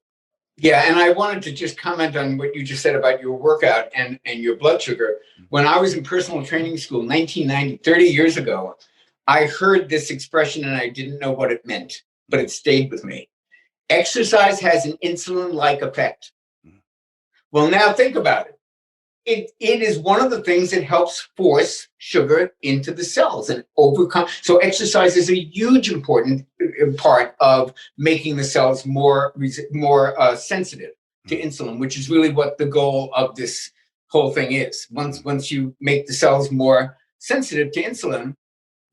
Yeah, and I wanted to just comment on what you just said about your workout and your blood sugar. When I was in personal training school, 1990, 30 years ago, I heard this expression and I didn't know what it meant, but it stayed with me. Exercise has an insulin-like effect. Well, now think about it. It is one of the things that helps force sugar into the cells and overcome. So exercise is a huge important part of making the cells more sensitive to insulin, which is really what the goal of this whole thing is. Once you make the cells more sensitive to insulin,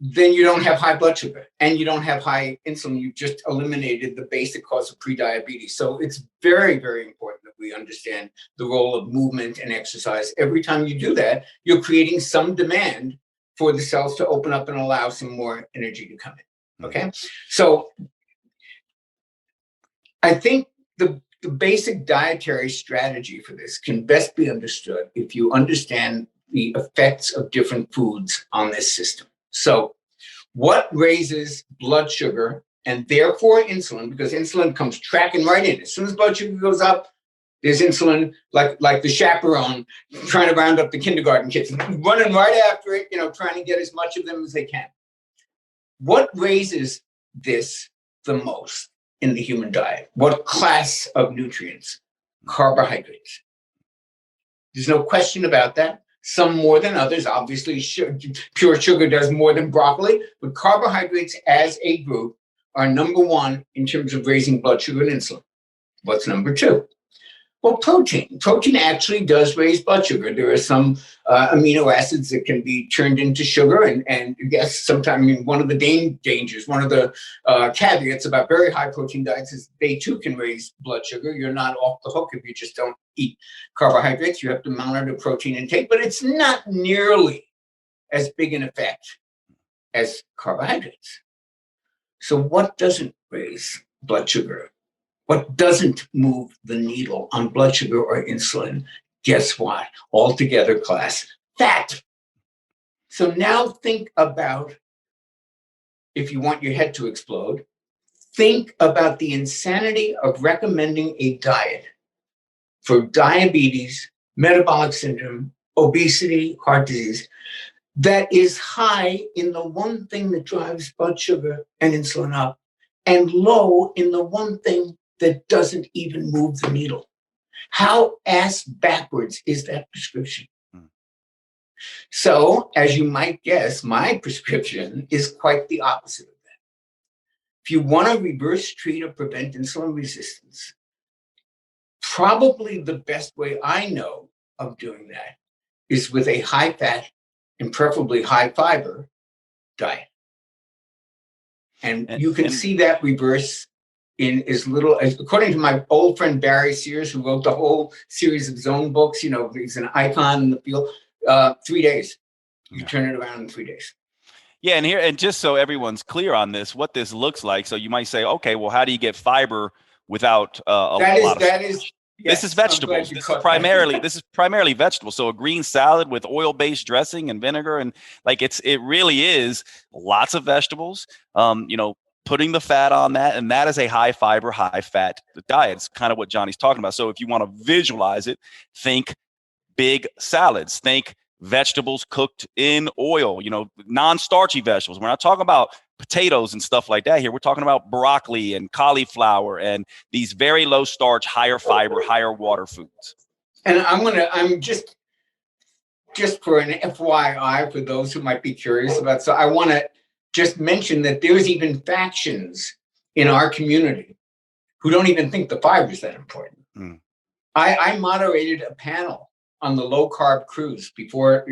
then you don't have high blood sugar and you don't have high insulin. You've just eliminated the basic cause of prediabetes. So it's very, very important that we understand the role of movement and exercise. Every time you do that, you're creating some demand for the cells to open up and allow some more energy to come in. Okay, so I think the basic dietary strategy for this can best be understood if you understand the effects of different foods on this system. So what raises blood sugar and therefore insulin, because insulin comes tracking right in. As soon as blood sugar goes up, there's insulin, like the chaperone trying to round up the kindergarten kids, running right after it, trying to get as much of them as they can. What raises this the most in the human diet? What class of nutrients? Carbohydrates. There's no question about that. Some more than others. Obviously, pure sugar does more than broccoli, but carbohydrates as a group are number one in terms of raising blood sugar and insulin. What's number two? Well, protein. Protein actually does raise blood sugar. There are some amino acids that can be turned into sugar. And yes, sometimes one of the dangers, one of the caveats about very high protein diets is they too can raise blood sugar. You're not off the hook if you just don't eat carbohydrates. You have to monitor protein intake, but it's not nearly as big an effect as carbohydrates. So what doesn't raise blood sugar? What doesn't move the needle on blood sugar or insulin? Guess what? Altogether, class, fat. So now think about, if you want your head to explode, think about the insanity of recommending a diet for diabetes, metabolic syndrome, obesity, heart disease, that is high in the one thing that drives blood sugar and insulin up, and low in the one thing that doesn't even move the needle. How ass backwards is that prescription? So, as you might guess, my prescription is quite the opposite of that. If you want to reverse, treat, or prevent insulin resistance, probably the best way I know of doing that is with a high fat and preferably high fiber diet. And you can see that reverse in as little as, according to my old friend Barry Sears, who wrote the whole series of Zone books, he's an icon in the field, 3 days. You turn it around in 3 days. Yeah, and just so everyone's clear on this, what this looks like. So you might say, okay, well, how do you get fiber without a lot of Yes, this is vegetables. This is primarily vegetables. So a green salad with oil-based dressing and vinegar, and it really is lots of vegetables. Putting the fat on that, and that is a high fiber, high fat diet. It's kind of what Johnny's talking about. So if you want to visualize it, think big salads, think vegetables cooked in oil, non-starchy vegetables. We're not talking about potatoes and stuff like that here. We're talking about broccoli and cauliflower and these very low starch, higher fiber, higher water foods. And I'm just for an FYI for those who might be curious about, so I want to just mention that there's even factions in our community who don't even think the fiber is that important. I moderated a panel on the low carb cruise before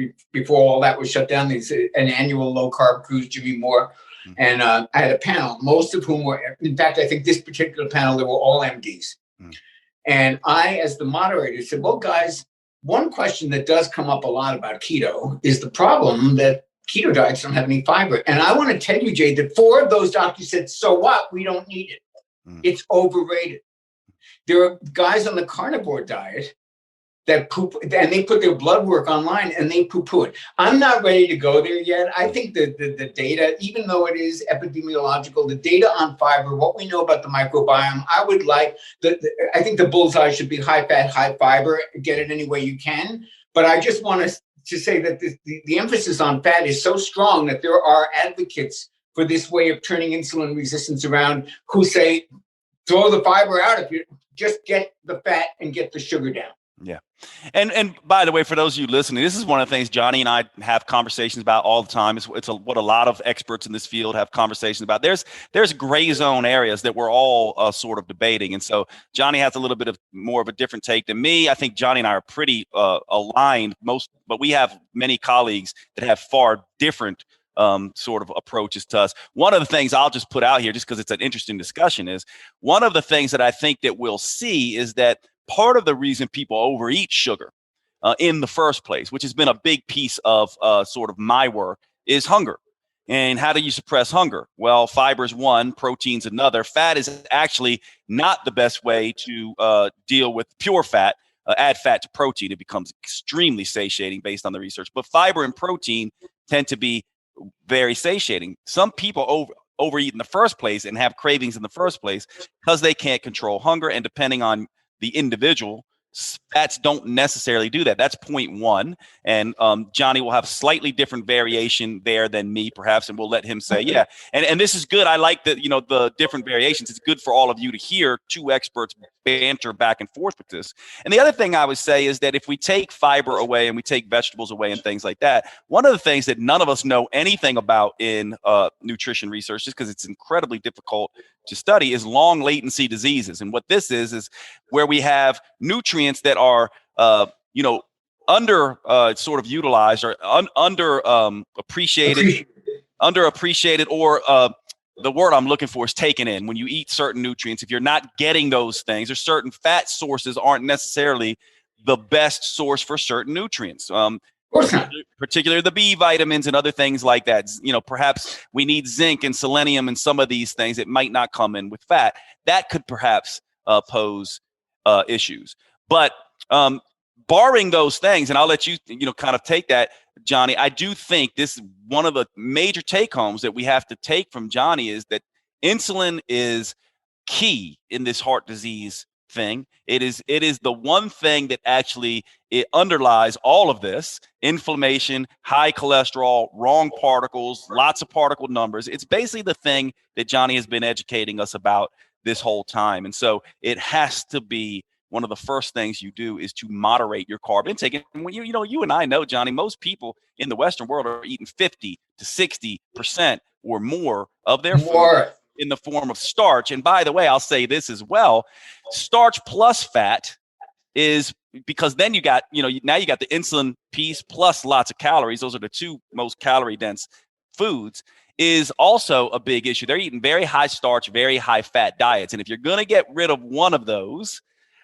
all that was shut down. There's an annual low carb cruise, Jimmy Moore. And I had a panel, most of whom were, in fact, I think this particular panel, they were all MDs. And I, as the moderator, said, well, guys, one question that does come up a lot about keto is the problem that keto diets don't have any fiber. And I want to tell you, Jade, that 4 of those doctors said, so what? We don't need it. It's overrated. There are guys on the carnivore diet that poop, and they put their blood work online and they poo-poo it. I'm not ready to go there yet. I think the data, even though it is epidemiological, the data on fiber, what we know about the microbiome, I think the bullseye should be high fat, high fiber, get it any way you can. But I just want to say that the emphasis on fat is so strong that there are advocates for this way of turning insulin resistance around who say, throw the fiber out if you just get the fat and get the sugar down. Yeah. And by the way, for those of you listening, this is one of the things Johnny and I have conversations about all the time. It's what a lot of experts in this field have conversations about. There's gray zone areas that we're all sort of debating. And so Johnny has a little bit of more of a different take than me. I think Johnny and I are pretty aligned but we have many colleagues that have far different sort of approaches to us. One of the things I'll just put out here, just because it's an interesting discussion, is one of the things that I think that we'll see is that part of the reason people overeat sugar in the first place, which has been a big piece of sort of my work is hunger. And how do you suppress hunger? Well, fiber is one, protein's another. Fat is actually not the best way to deal with pure fat. Add fat to protein, it becomes extremely satiating based on the research. But fiber and protein tend to be very satiating. Some people overeat in the first place and have cravings in the first place because they can't control hunger. And depending on the individual, fats don't necessarily do that. That's point one. And Jonny will have slightly different variation there than me, perhaps, and we'll let him say, yeah. And this is good. I like that, the different variations. It's good for all of you to hear two experts banter back and forth with this. And the other thing I would say is that if we take fiber away and we take vegetables away and things like that, one of the things that none of us know anything about in nutrition research, just because it's incredibly difficult to study, is long latency diseases. And what this is where we have nutrients that are, under sort of utilized or underappreciated, or the word I'm looking for is taken in. When you eat certain nutrients, if you're not getting those things, or certain fat sources aren't necessarily the best source for certain nutrients. Particularly the B vitamins and other things like that. Perhaps we need zinc and selenium and some of these things that might not come in with fat. That could perhaps pose issues. But barring those things, and I'll let you, kind of take that, Jonny, I do think this is one of the major take homes that we have to take from Jonny, is that insulin is key in this heart disease thing. It is the one thing that actually it underlies all of this: inflammation, high cholesterol, wrong particles, lots of particle numbers. It's basically the thing that Jonny has been educating us about this whole time. And so it has to be one of the first things you do is to moderate your carb intake. And when you and I know, Jonny, most people in the Western world are eating 50 to 60% or more of their food in the form of starch. And by the way, I'll say this as well: starch plus fat is, because then you got, now you got the insulin piece plus lots of calories. Those are the two most calorie dense foods, is also a big issue. They're eating very high starch, very high fat diets. And if you're going to get rid of one of those,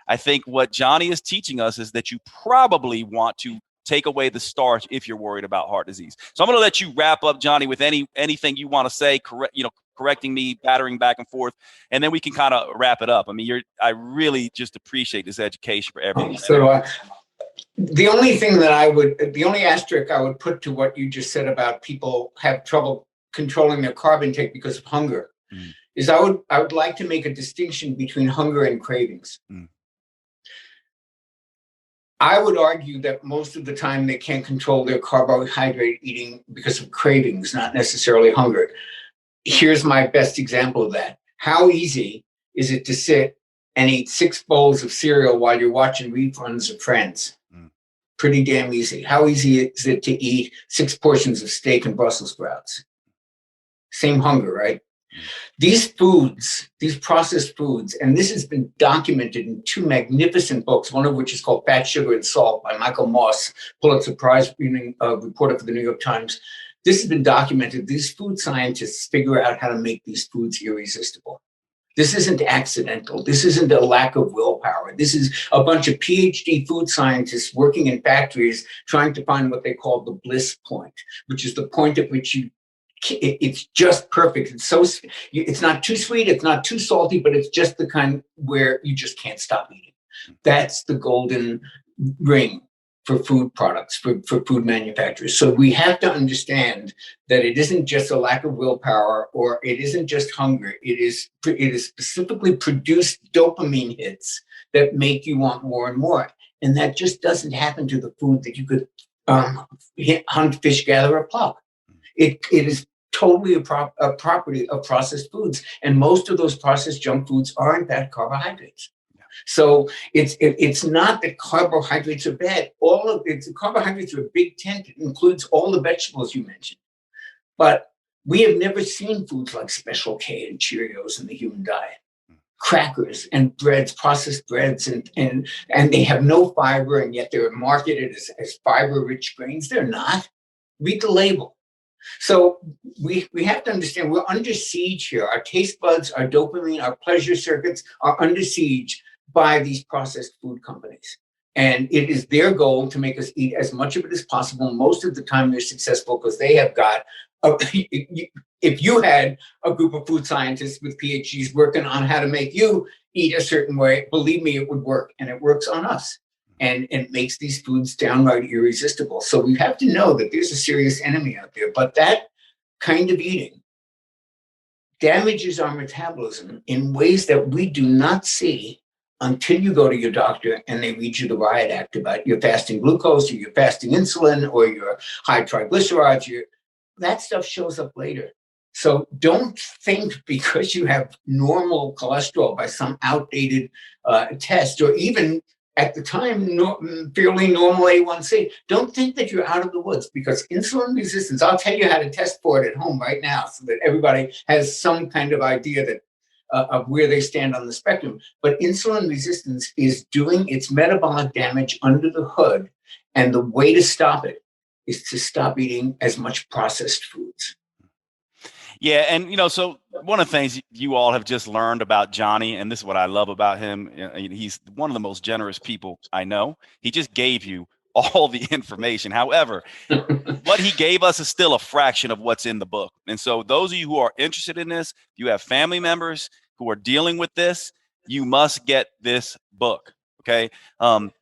I think what Jonny is teaching us is that you probably want to take away the starch if you're worried about heart disease. So I'm going to let you wrap up, Jonny, with anything you want to say, correcting me, battering back and forth, and then we can kind of wrap it up. I mean, I really just appreciate this education for everyone. So the only asterisk I would put to what you just said about people have trouble controlling their carb intake because of hunger is I would like to make a distinction between hunger and cravings. I would argue that most of the time they can't control their carbohydrate eating because of cravings, not necessarily hunger. Here's my best example of that. How easy is it to sit and eat 6 bowls of cereal while you're watching reruns of Friends? Pretty damn easy. How easy is it to eat 6 portions of steak and Brussels sprouts? Same hunger, right? These foods, these processed foods, and this has been documented in 2 magnificent books, one of which is called Fat, Sugar, and Salt by Michael Moss, Pulitzer Prize-winning reporter for the New York Times. This has been documented. These food scientists figure out how to make these foods irresistible. This isn't accidental. This isn't a lack of willpower. This is a bunch of PhD food scientists working in factories trying to find what they call the bliss point, which is the point at which it's just perfect. It's not too sweet, it's not too salty, but it's just the kind where you just can't stop eating. That's the golden ring for food products, for food manufacturers. So we have to understand that it isn't just a lack of willpower, or it isn't just hunger. It is specifically produced dopamine hits that make you want more and more. And that just doesn't happen to the food that you could hunt, fish, gather, or pluck. It is totally a property of processed foods. And most of those processed junk foods are, in fact, carbohydrates. So it's not that carbohydrates are bad. Carbohydrates are a big tent. It includes all the vegetables you mentioned. But we have never seen foods like Special K and Cheerios in the human diet. Crackers and breads, processed breads, and they have no fiber, and yet they're marketed as fiber-rich grains. They're not. Read the label. So we have to understand we're under siege here. Our taste buds, our dopamine, our pleasure circuits are under siege by these processed food companies. And it is their goal to make us eat as much of it as possible. Most of the time they're successful because they have got, if you had a group of food scientists with PhDs working on how to make you eat a certain way, believe me, it would work. And it works on us. And it makes these foods downright irresistible. So we have to know that there's a serious enemy out there. But that kind of eating damages our metabolism in ways that we do not see until you go to your doctor and they read you the riot act about your fasting glucose or your fasting insulin or your high triglycerides. That stuff shows up later. So don't think because you have normal cholesterol by some outdated test, or even at the time, fairly normal A1C, don't think that you're out of the woods, because insulin resistance, I'll tell you how to test for it at home right now so that everybody has some kind of idea that of where they stand on the spectrum. But insulin resistance is doing its metabolic damage under the hood. And the way to stop it is to stop eating as much processed foods. Yeah. And, so one of the things you all have just learned about Jonny, and this is what I love about him, he's one of the most generous people I know. He just gave you all the information. However, what he gave us is still a fraction of what's in the book. And so those of you who are interested in this, you have family members who are dealing with this, you must get this book. Okay.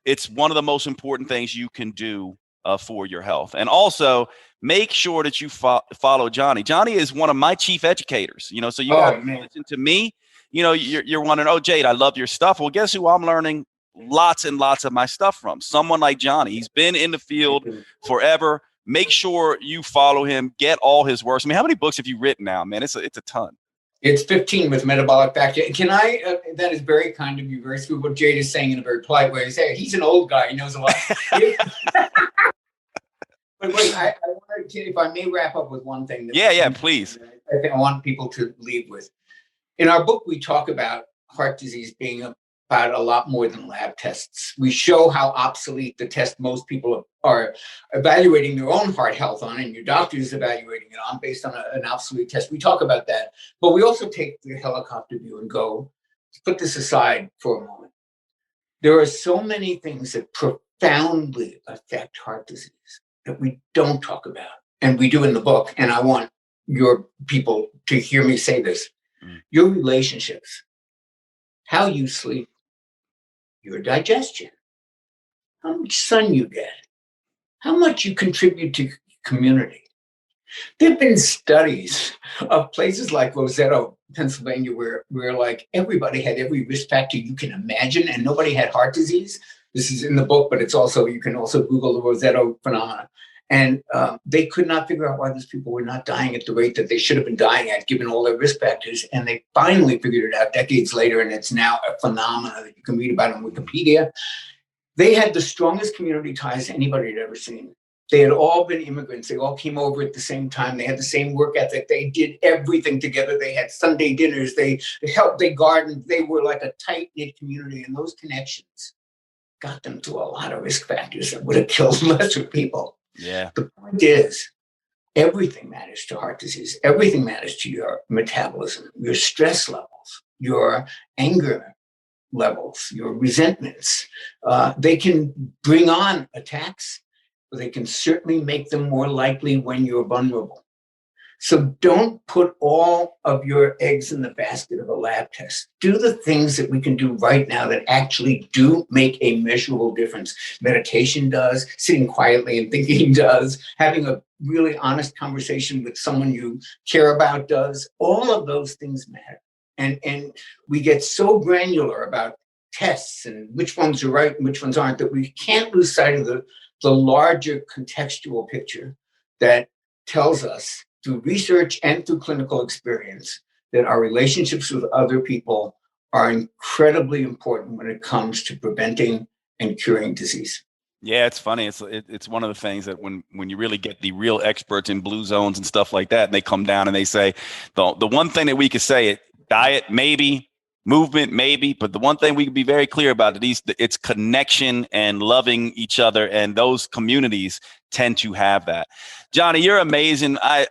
It's one of the most important things you can do for your health. And also make sure that you follow Jonny. Jonny is one of my chief educators, so you got to listen to me. You're wondering, oh, Jade, I love your stuff. Well, guess who I'm learning lots and lots of my stuff from? Someone like Jonny. He's been in the field forever. Make sure you follow him, get all his works. I mean, how many books have you written now, man? It's a ton. It's 15 with metabolic factor. Can I, that is very kind of you, very sweet. What Jade is saying in a very polite way is, hey, he's an old guy. He knows a lot. But wait, I want to, if I may wrap up with one thing. Yeah, please. I think I want people to leave with. In our book, we talk about heart disease being about a lot more than lab tests. We show how obsolete the test most people are evaluating their own heart health on, and your doctor is evaluating it on based on an obsolete test. We talk about that, but we also take the helicopter view and go, put this aside for a moment. There are so many things that profoundly affect heart disease that we don't talk about, and we do in the book. And I want your people to hear me say this. Your relationships, how you sleep, your digestion, how much sun you get, how much you contribute to community. There have been studies of places like Roseto, Pennsylvania, where like everybody had every risk factor you can imagine and nobody had heart disease. This is in the book, but it's also, you can also Google the Roseto phenomenon. And they could not figure out why these people were not dying at the rate that they should have been dying at, given all their risk factors. And they finally figured it out decades later, and it's now a phenomenon that you can read about on Wikipedia. They had the strongest community ties anybody had ever seen. They had all been immigrants. They all came over at the same time. They had the same work ethic. They did everything together. They had Sunday dinners. They helped. They gardened. They were like a tight-knit community. And those connections got them to a lot of risk factors that would have killed lesser people. Yeah. The point is, everything matters to heart disease. Everything matters to your metabolism, your stress levels, your anger levels, your resentments. They can bring on attacks, but they can certainly make them more likely when you're vulnerable. So don't put all of your eggs in the basket of a lab test. Do the things that we can do right now that actually do make a measurable difference. Meditation does, sitting quietly and thinking does, having a really honest conversation with someone you care about does. All of those things matter. And we get so granular about tests and which ones are right and which ones aren't, that we can't lose sight of the larger contextual picture that tells us through research and through clinical experience that our relationships with other people are incredibly important when it comes to preventing and curing disease. Yeah, it's funny. It's one of the things that when you really get the real experts in blue zones and stuff like that, and they come down and they say, the one thing that we could say, diet, maybe, movement, maybe, but the one thing we can be very clear about it's connection and loving each other, and those communities tend to have that. Jonny, you're amazing. I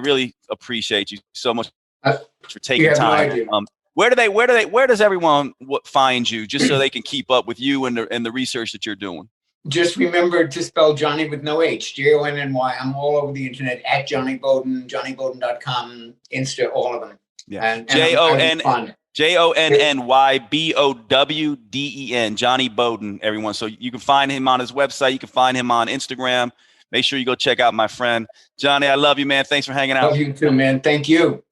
really appreciate you so much for taking time. Where does everyone find you, just so they can keep up with you and the research that you're doing? Just remember to spell Jonny with no H, Jonny. I'm all over the internet at Jonny Bowden, JonnyBowden.com, Insta, all of them. Yeah. And JonnyBowden, Jonny Bowden, everyone. So you can find him on his website. You can find him on Instagram. Make sure you go check out my friend. Jonny, I love you, man. Thanks for hanging out. Love you too, man. Thank you.